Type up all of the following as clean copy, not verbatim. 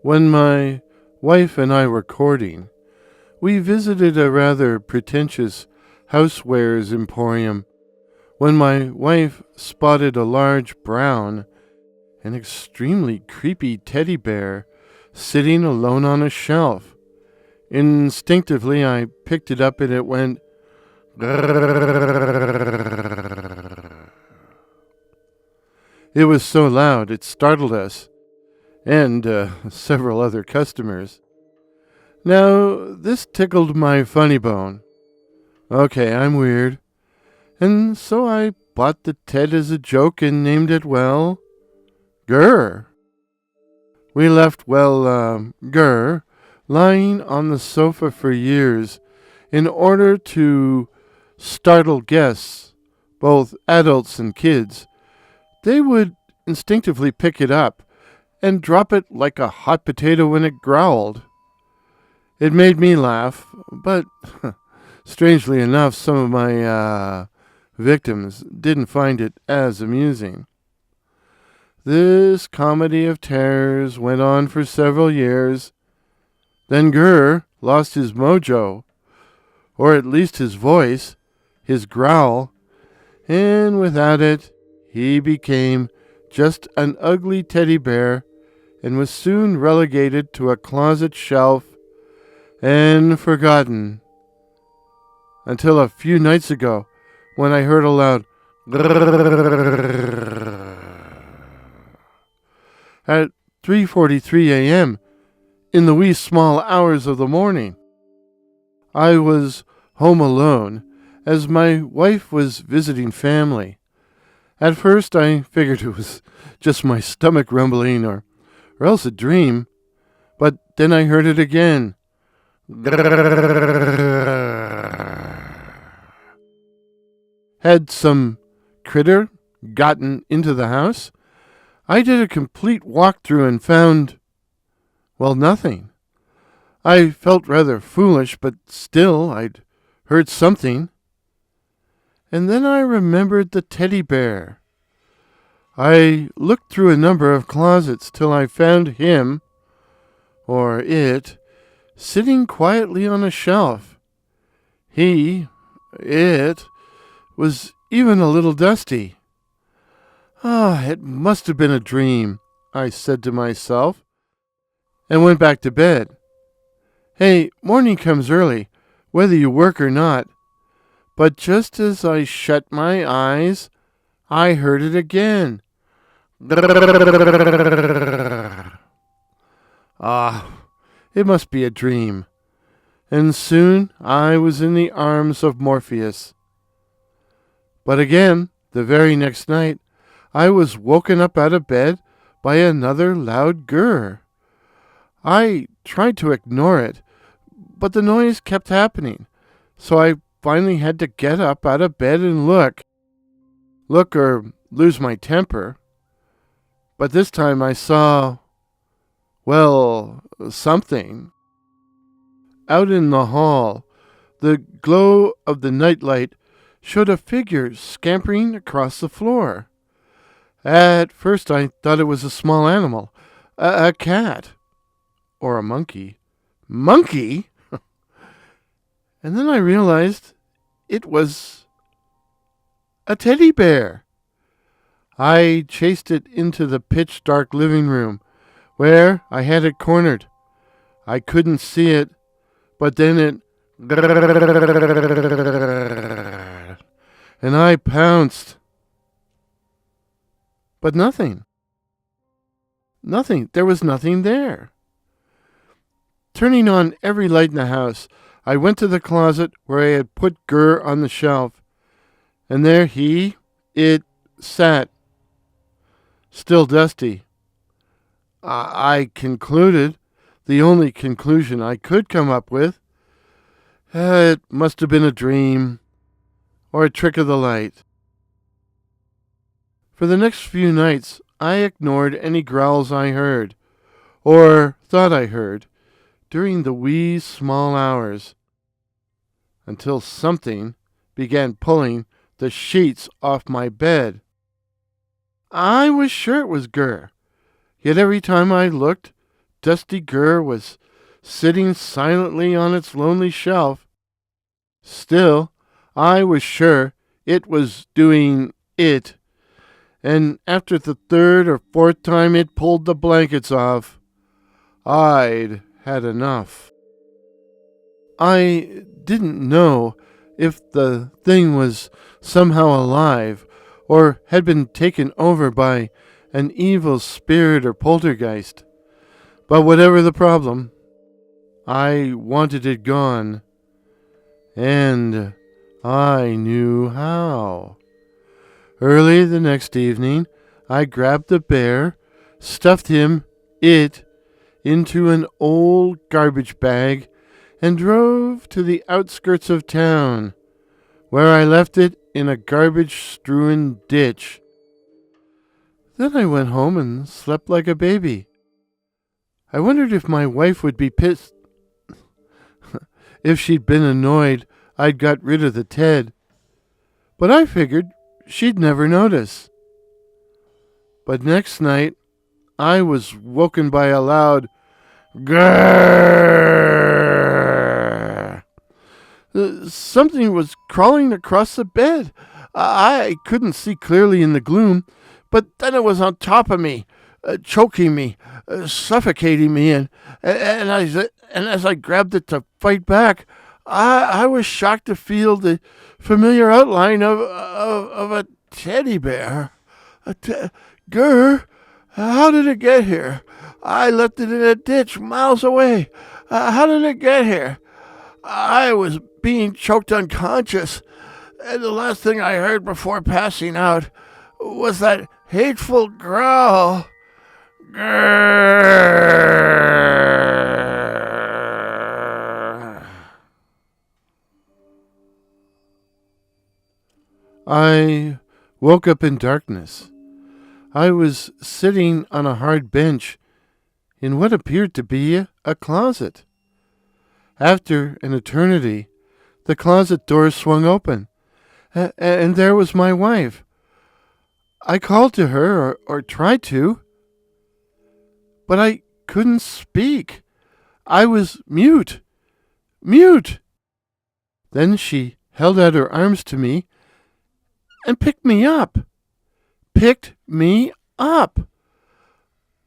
When my wife and I were courting, we visited a rather pretentious housewares emporium when my wife spotted a large brown and extremely creepy teddy bear sitting alone on a shelf. Instinctively, I picked it up and it went Grrr. It was so loud it startled us and several other customers. Now, this tickled my funny bone. Okay, I'm weird. And so I bought the Ted as a joke and named it, well, Grrr. We left, Grrr, lying on the sofa for years in order to startle guests, both adults and kids. They would instinctively pick it up and drop it like a hot potato when it growled. It made me laugh, but strangely enough, some of my victims didn't find it as amusing. This comedy of terrors went on for several years. Then Grrr lost his mojo, or at least his voice, his growl, and without it, he became just an ugly teddy bear and was soon relegated to a closet shelf and forgotten. Until a few nights ago, when I heard a loud at 3:43 a.m. in the wee small hours of the morning. I was home alone, as my wife was visiting family. At first I figured it was just my stomach rumbling or else a dream, but then I heard it again. Had some critter gotten into the house? I did a complete walkthrough and found, nothing. I felt rather foolish, but still I'd heard something. And then I remembered the teddy bear. I looked through a number of closets till I found him, or it, sitting quietly on a shelf. It, was even a little dusty. It must have been a dream, I said to myself, and went back to bed. Hey, morning comes early, whether you work or not. But just as I shut my eyes, I heard it again. It must be a dream. And soon I was in the arms of Morpheus. But again, the very next night, I was woken up out of bed by another loud grrr. I tried to ignore it, but the noise kept happening, so I finally had to get up out of bed and look or lose my temper. But this time I saw, something. Out in the hall, the glow of the nightlight showed a figure scampering across the floor. At first I thought it was a small animal, a cat, or a monkey. Monkey? And then I realized it was a teddy bear. I chased it into the pitch-dark living room, where I had it cornered. I couldn't see it, but then it and I pounced. But nothing. Nothing. There was nothing there. Turning on every light in the house, I went to the closet where I had put Grrr on the shelf, and there it sat, still dusty. I concluded, the only conclusion I could come up with, it must have been a dream, or a trick of the light. For the next few nights, I ignored any growls I heard, or thought I heard, during the wee small hours, until something began pulling the sheets off my bed. I was sure it was Grrr. Yet every time I looked, Dusty Grrr was sitting silently on its lonely shelf. Still, I was sure it was doing it, and after the third or fourth time it pulled the blankets off, I'd had enough. I didn't know if the thing was somehow alive or had been taken over by an evil spirit or poltergeist. But whatever the problem, I wanted it gone. And I knew how. Early the next evening, I grabbed the bear, stuffed it, into an old garbage bag, and drove to the outskirts of town, where I left it in a garbage-strewn ditch. Then I went home and slept like a baby. I wondered if my wife would be pissed if she'd been annoyed I'd got rid of the Ted. But I figured she'd never notice. But next night, I was woken by a loud Grrr. Something was crawling across the bed. I couldn't see clearly in the gloom, but then it was on top of me, choking me, suffocating me, and as I grabbed it to fight back, I was shocked to feel the familiar outline of a teddy bear. Grrr, how did it get here? I left it in a ditch miles away. How did it get here? I was being choked unconscious, and the last thing I heard before passing out was that hateful growl. Grrr. I woke up in darkness. I was sitting on a hard bench in what appeared to be a closet. After an eternity, the closet door swung open, and there was my wife. I called to her, or tried to, but I couldn't speak. I was mute. Then she held out her arms to me and picked me up.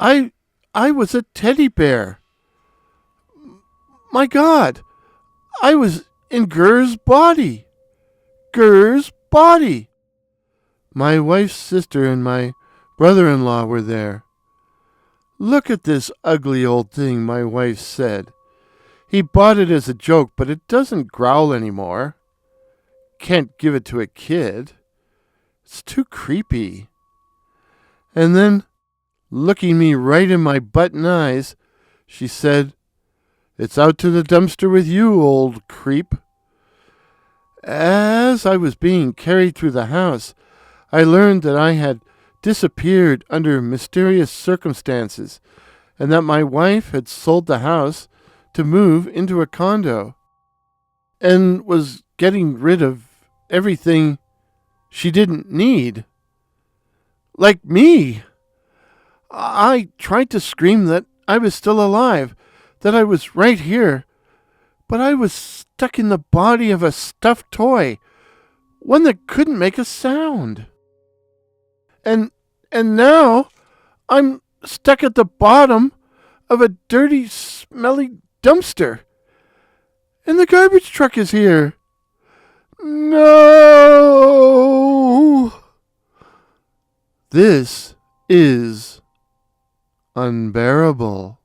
I was a teddy bear. My God, I was in Grrr's body. My wife's sister and my brother-in-law were there. Look at this ugly old thing, my wife said. He bought it as a joke, but it doesn't growl anymore. Can't give it to a kid. It's too creepy. And then, looking me right in my button eyes, she said, "It's out to the dumpster with you, old creep." As I was being carried through the house, I learned that I had disappeared under mysterious circumstances, and that my wife had sold the house to move into a condo, and was getting rid of everything she didn't need. Like me. I tried to scream that I was still alive, that I was right here, but I was stuck in the body of a stuffed toy, one that couldn't make a sound. And now I'm stuck at the bottom of a dirty, smelly dumpster, and the garbage truck is here. No! This is unbearable.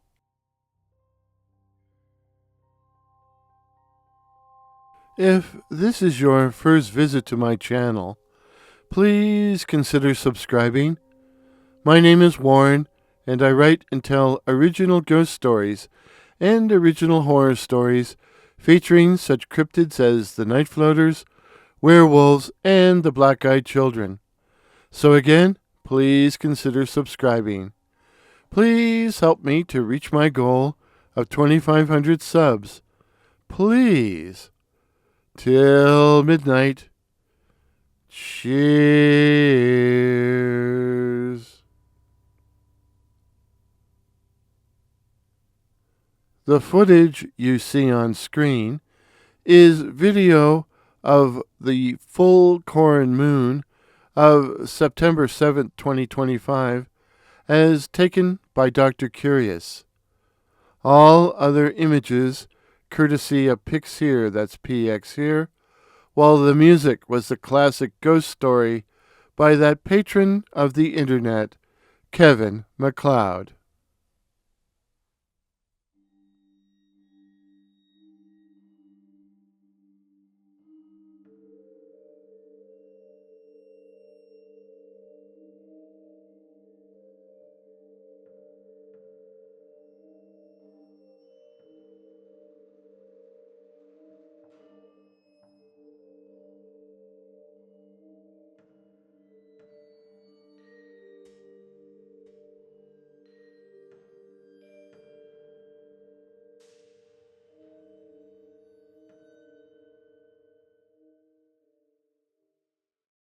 If this is your first visit to my channel, please consider subscribing. My name is Warren, and I write and tell original ghost stories and original horror stories featuring such cryptids as the Night Floaters, Werewolves, and the Black-Eyed Children. So again, please consider subscribing. Please help me to reach my goal of 2,500 subs. Please. Till midnight. Cheers. The footage you see on screen is video of the full corn moon of September 7th, 2025, as taken by Dr. Curious. All other images courtesy of Pxhere, that's Pxhere, while the music was the classic ghost story by that patron of the internet, Kevin MacLeod.